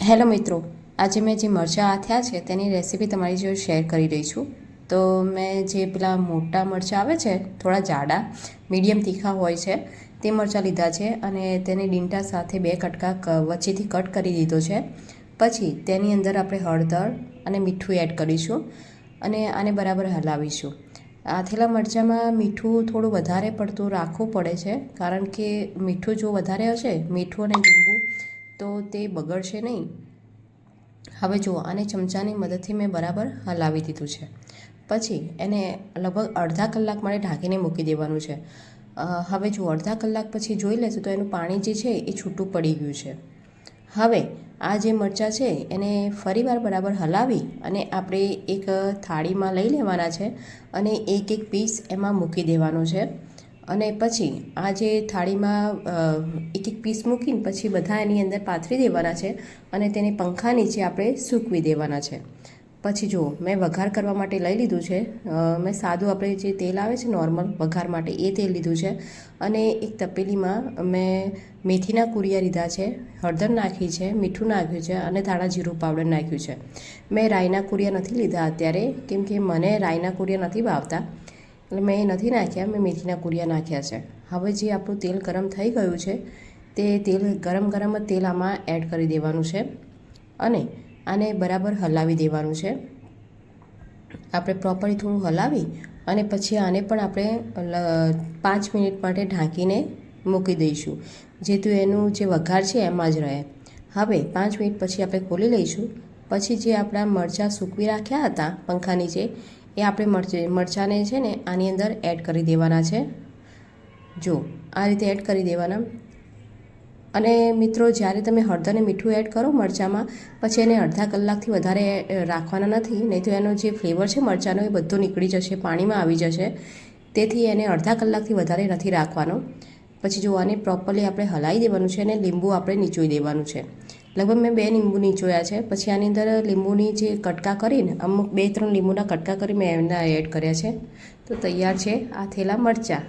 Hello મિત્રો, આજે મેં જે મરચાં આથ્યા છે તેની રેસીપી તમારી જોડે શેર કરી રહી છું. તો મેં જે પેલા મોટા મરચાં આવે છે, થોડા જાડા મીડિયમ તીખા હોય છે, તે મરચાં લીધા છે અને તેને ડીંટા સાથે 2 કટકા વચ્ચેથી કટ કરી દીધો છે. પછી તેની અંદર આપણે હળદર અને મીઠું એડ કરીશું અને આને બરાબર હલાવીશું. આથેલા મરચાંમાં મીઠું થોડું વધારે પડતું રાખવું પડે છે, કારણ કે મીઠું જો વધારે હશે, મીઠું અને લીંબુ, તો તે બગડશે નહીં. હવે જુઓ, આને ચમચાની મદદથી મેં બરાબર હલાવી દીધું છે. પછી એને લગભગ અડધા કલાક માટે ઢાંકીને મૂકી દેવાનું છે. હવે જુઓ, અડધા કલાક પછી જોઈ લેશું તો એનું પાણી જે છે એ છૂટું પડી ગયું છે. હવે આ જે મરચાં છે એને ફરીવાર બરાબર હલાવી અને આપણે એક થાળીમાં લઈ લેવાના છે અને એક એક પીસ એમાં મૂકી દેવાનું છે. અને પછી આ જે થાળીમાં એક એક પીસ મૂકીને પછી બધા એની અંદર પાથરી દેવાના છે અને તેને પંખા નીચે આપણે સૂકવી દેવાના છે. પછી જુઓ, મેં વઘાર કરવા માટે લઈ લીધું છે. મેં સાદું આપણે જે તેલ આવે છે નોર્મલ વઘાર માટે, એ તેલ લીધું છે અને એક તપેલીમાં મેં મેથીના કુરિયા લીધા છે, હળદર નાખી છે, મીઠું નાખ્યું છે અને ધાણા જીરું પાવડર નાખ્યું છે. મેં રાઈના કુરિયા નથી લીધા અત્યારે, કેમ કે મને રાઈના કુરિયા નથી ભાવતા, એટલે મેં એ નથી નાખ્યા, મેં મેથીના કુરિયા નાખ્યા છે. હવે જે આપણું તેલ ગરમ થઈ ગયું છે તે તેલ ગરમ જ તેલ આમાં એડ કરી દેવાનું છે અને આને બરાબર હલાવી દેવાનું છે. આપણે પ્રોપરલી થોડું હલાવી અને પછી આને પણ આપણે 5 મિનિટ માટે ઢાંકીને મૂકી દઈશું, જેથી એનું જે વઘાર છે એમાં જ રહે. હવે 5 મિનિટ પછી આપણે ખોલી લઈશું. પછી જે આપણા મરચાં સૂકવી રાખ્યા હતા પંખા નીચે, એ આપણે મરચાંને છે ને આની અંદર એડ કરી દેવાના છે. જો આ રીતે એડ કરી દેવાના. અને મિત્રો, જ્યારે તમે હળદર અને મીઠું એડ કરો મરચાંમાં, પછી એને અડધા કલાકથી વધારે રાખવાના નથી, નહીં તો એનો જે ફ્લેવર છે મરચાંનો એ બધો નીકળી જશે, પાણીમાં આવી જશે. તેથી એને અડધા કલાકથી વધારે નથી રાખવાનો. પછી જો આને પ્રોપરલી આપણે હલાવી દેવાનું છે અને લીંબુ આપણે નીચોઈ દેવાનું છે. લગભગ મેં 2 લીંબુ નીચોયા છે. પછી આની અંદર લીંબુની જે કટકા કરીને, અમુક 2-3 લીંબુના કટકા કરી મેં એના એડ કર્યા છે. તો તૈયાર છે આથેલા મરચાં.